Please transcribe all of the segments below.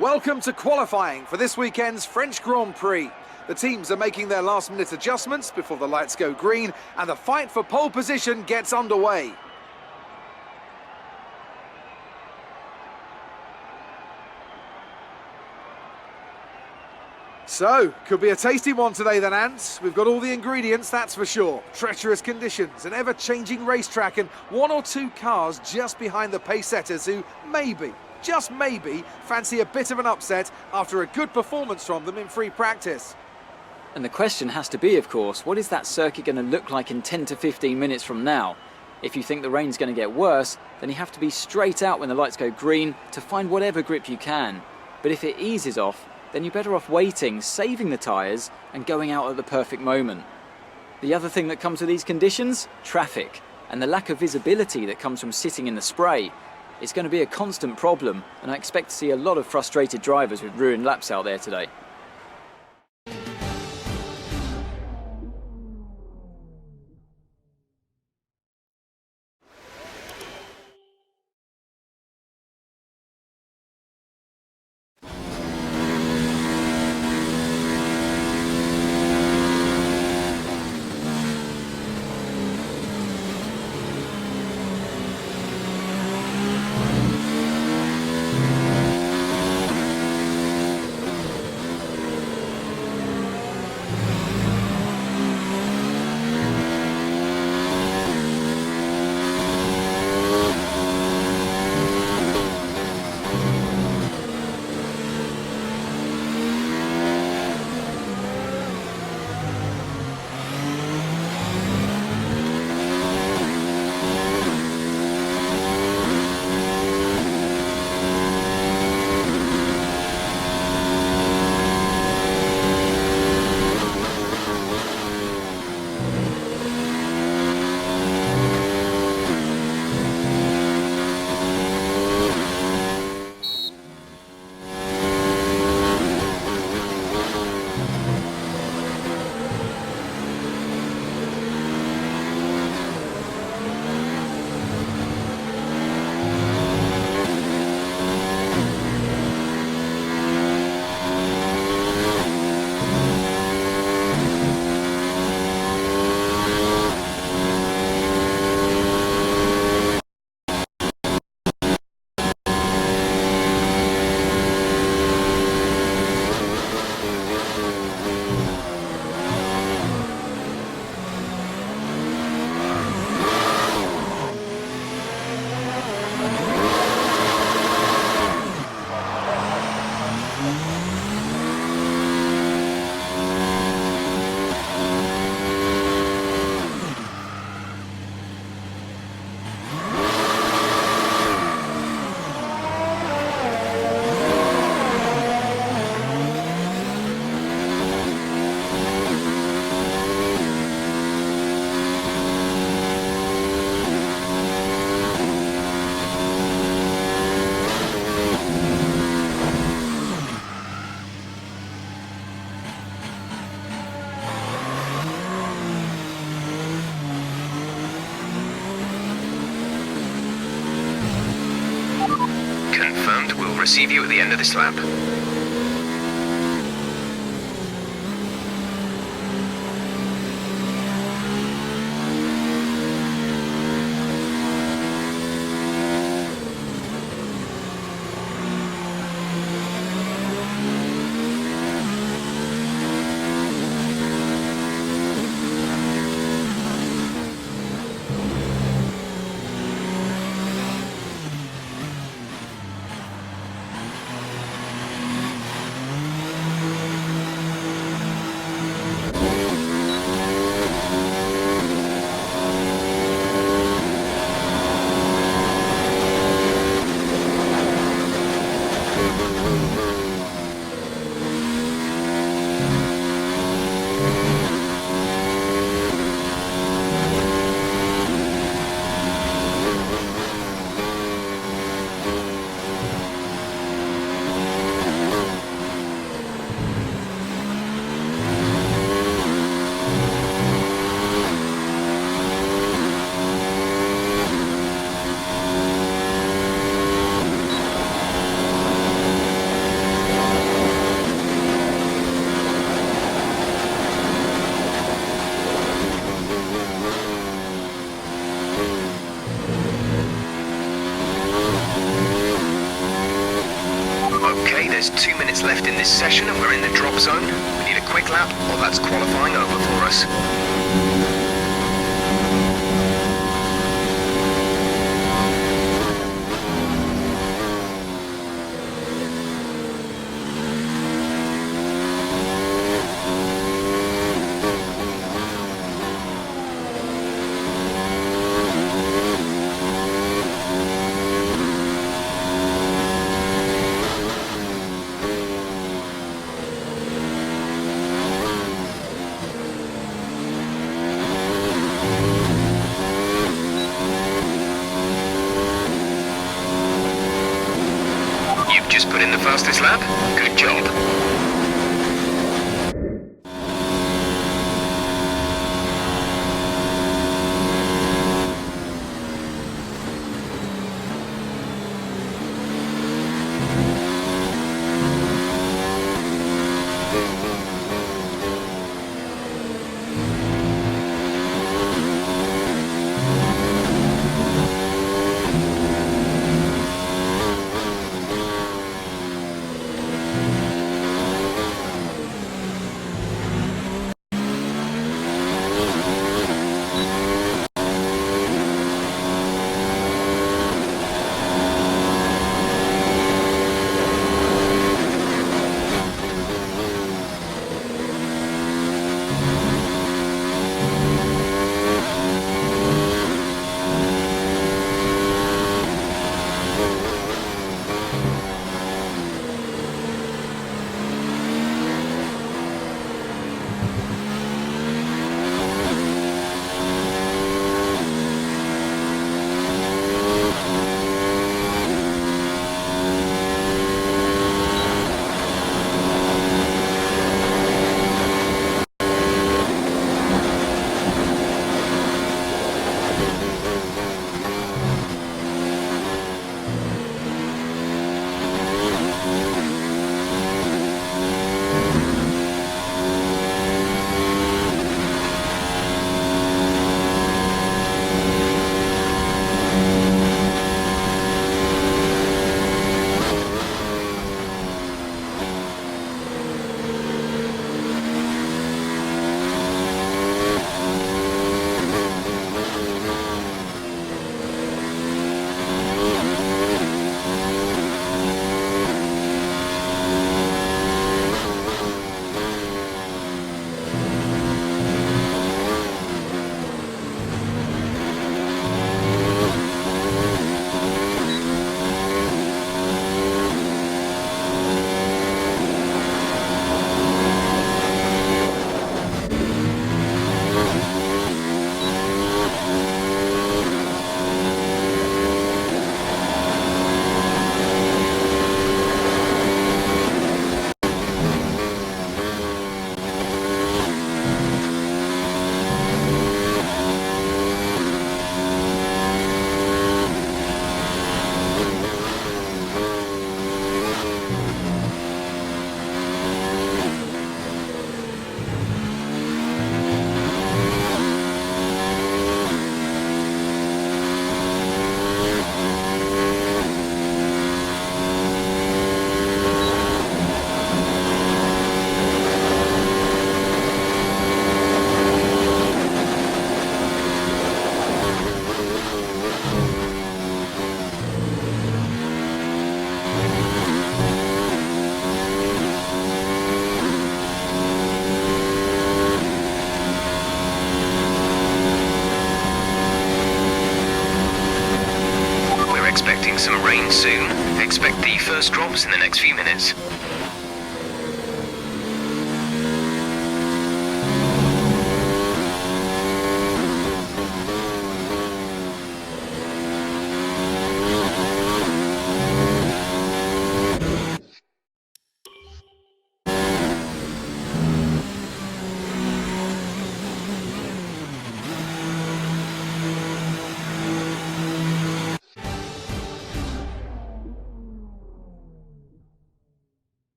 Welcome to qualifying for this weekend's French Grand Prix. The teams are making their last-minute adjustments before the lights go green, and the fight for pole position gets underway. So, could be a tasty one today then, Ants. We've got all the ingredients, that's for sure. Treacherous conditions, an ever-changing racetrack, and one or two cars just behind the pace setters who maybe, just maybe, fancy a bit of an upset after a good performance from them in free practice. And the question has to be, of course, what is that circuit going to look like in 10 to 15 minutes from now? If you think the rain's going to get worse, then you have to be straight out when the lights go green to find whatever grip you can. But if it eases off, then you're better off waiting, saving the tyres and going out at the perfect moment. The other thing that comes with these conditions? Traffic, and the lack of visibility that comes from sitting in the spray. It's going to be a constant problem, and I expect to see a lot of frustrated drivers with ruined laps out there today. Confirmed, we'll receive you at the end of this lap. Okay, there's 2 minutes left in this session and we're in the drop zone. We need a quick lap or that's qualifying over for us. You've just put in the fastest lap. Good job. Some rain soon. Expect the first drops in the next few minutes.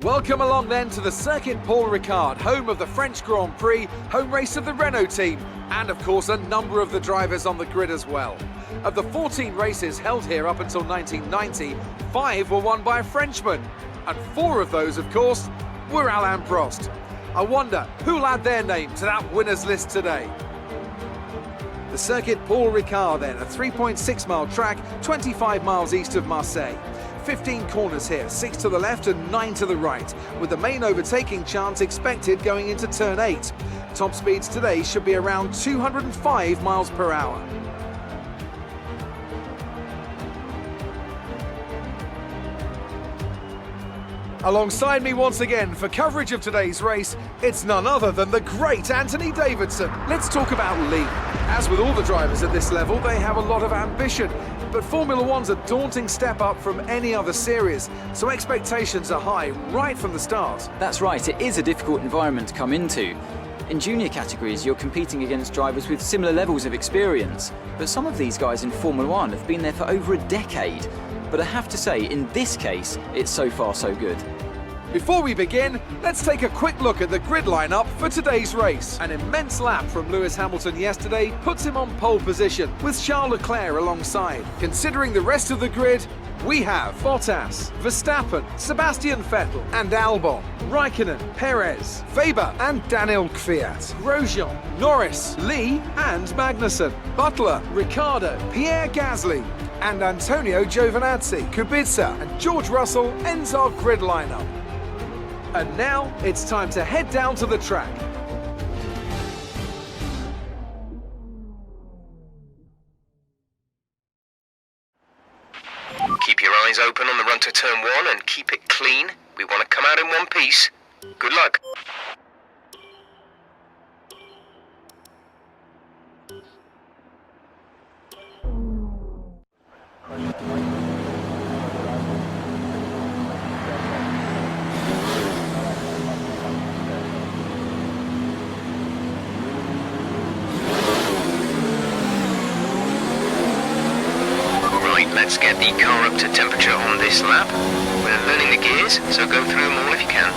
Welcome along then to the Circuit Paul Ricard, home of the French Grand Prix, home race of the Renault team, and of course a number of the drivers on the grid as well. Of the 14 races held here up until 1990, 5 were won by a Frenchman, and 4 of those, of course, were Alain Prost. I wonder who'll add their name to that winners list today. The Circuit Paul Ricard then, a 3.6 mile track, 25 miles east of Marseille. 15 corners here, 6 to the left and 9 to the right, with the main overtaking chance expected going into turn 8. Top speeds today should be around 205 miles per hour. Alongside me once again for coverage of today's race, it's none other than the great Anthony Davidson. Let's talk about Lee. As with all the drivers at this level, they have a lot of ambition, but Formula One's a daunting step up from any other series, so expectations are high right from the start. That's right, it is a difficult environment to come into. In junior categories, you're competing against drivers with similar levels of experience, but some of these guys in Formula One have been there for over a decade. But I have to say, in this case, it's so far so good. Before we begin, let's take a quick look at the grid lineup for today's race. An immense lap from Lewis Hamilton yesterday puts him on pole position, with Charles Leclerc alongside. Considering the rest of the grid, we have Bottas, Verstappen, Sebastian Vettel and Albon, Raikkonen, Perez, Weber and Daniel Kvyat, Grosjean, Norris, Lee and Magnussen, Butler, Ricciardo, Pierre Gasly and Antonio Giovinazzi. Kubica and George Russell ends our grid lineup. And now it's time to head down to the track. Keep your eyes open on the run to turn 1 and keep it clean. We want to come out in one piece. Good luck. Let's get the car up to temperature on this lap. We're learning the gears, so go through them all if you can.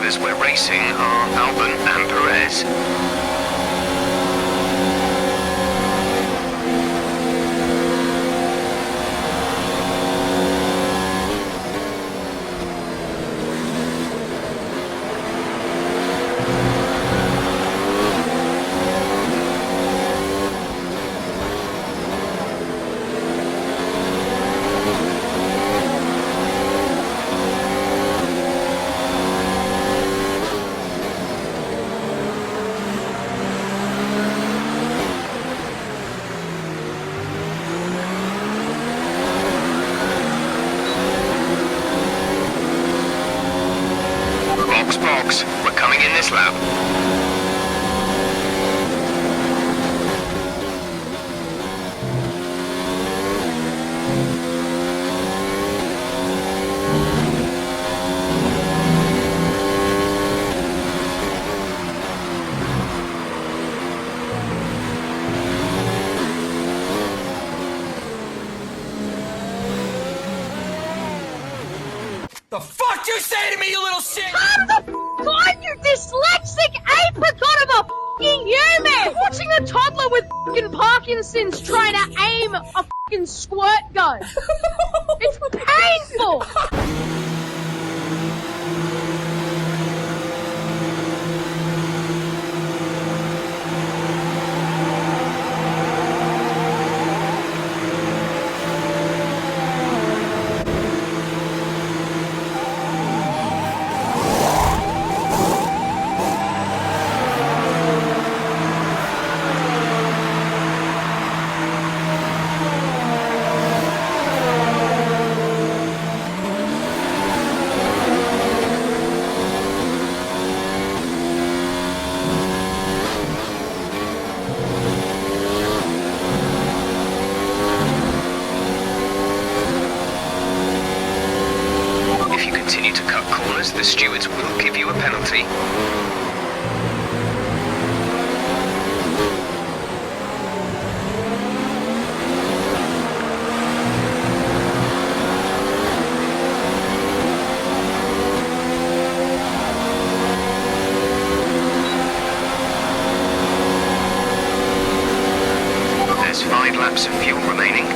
drivers we're racing are Albon and Perez. Box, we're coming in this lap. The fuck you say to me, you little shit? Calm the f on, you dyslexic apricot of a f***ing human! Watching a toddler with f***ing Parkinson's trying to aim a f***ing squirt gun. It's painful! The stewards will give you a penalty. There's 5 laps of fuel remaining.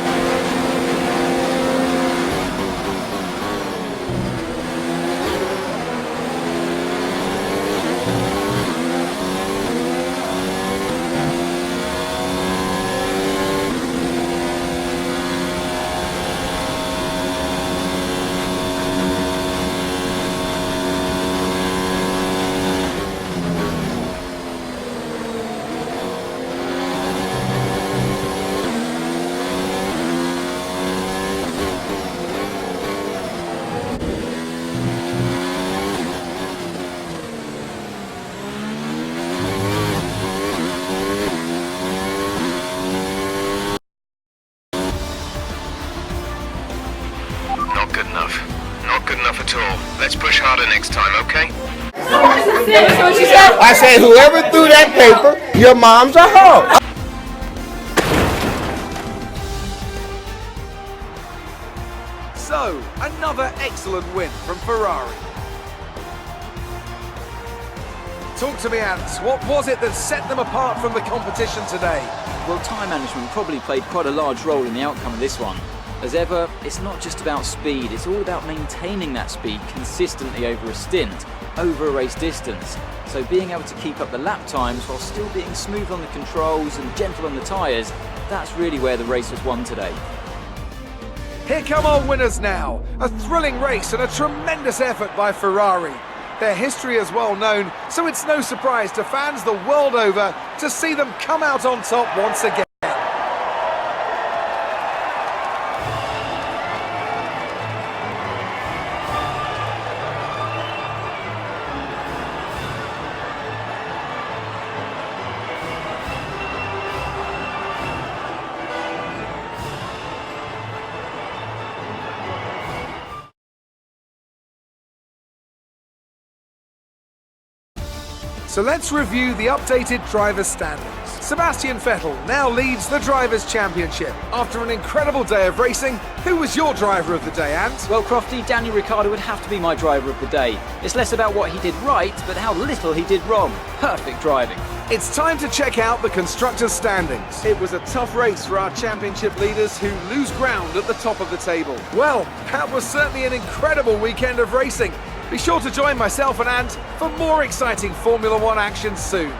Not good enough. Not good enough at all. Let's push harder next time, okay? I said, whoever threw that paper, your mom's a hoe. So, another excellent win from Ferrari. Talk to me, Ants. What was it that set them apart from the competition today? Well, time management probably played quite a large role in the outcome of this one. As ever, it's not just about speed, it's all about maintaining that speed consistently over a stint, over a race distance. So being able to keep up the lap times while still being smooth on the controls and gentle on the tyres, that's really where the race was won today. Here come our winners now. A thrilling race and a tremendous effort by Ferrari. Their history is well known, so it's no surprise to fans the world over to see them come out on top once again. So let's review the updated drivers' standings. Sebastian Vettel now leads the Drivers' Championship. After an incredible day of racing, who was your driver of the day, Ant? Well, Crofty, Daniel Ricciardo would have to be my driver of the day. It's less about what he did right, but how little he did wrong. Perfect driving. It's time to check out the constructors' standings. It was a tough race for our championship leaders who lose ground at the top of the table. Well, that was certainly an incredible weekend of racing. Be sure to join myself and Ant for more exciting Formula One action soon.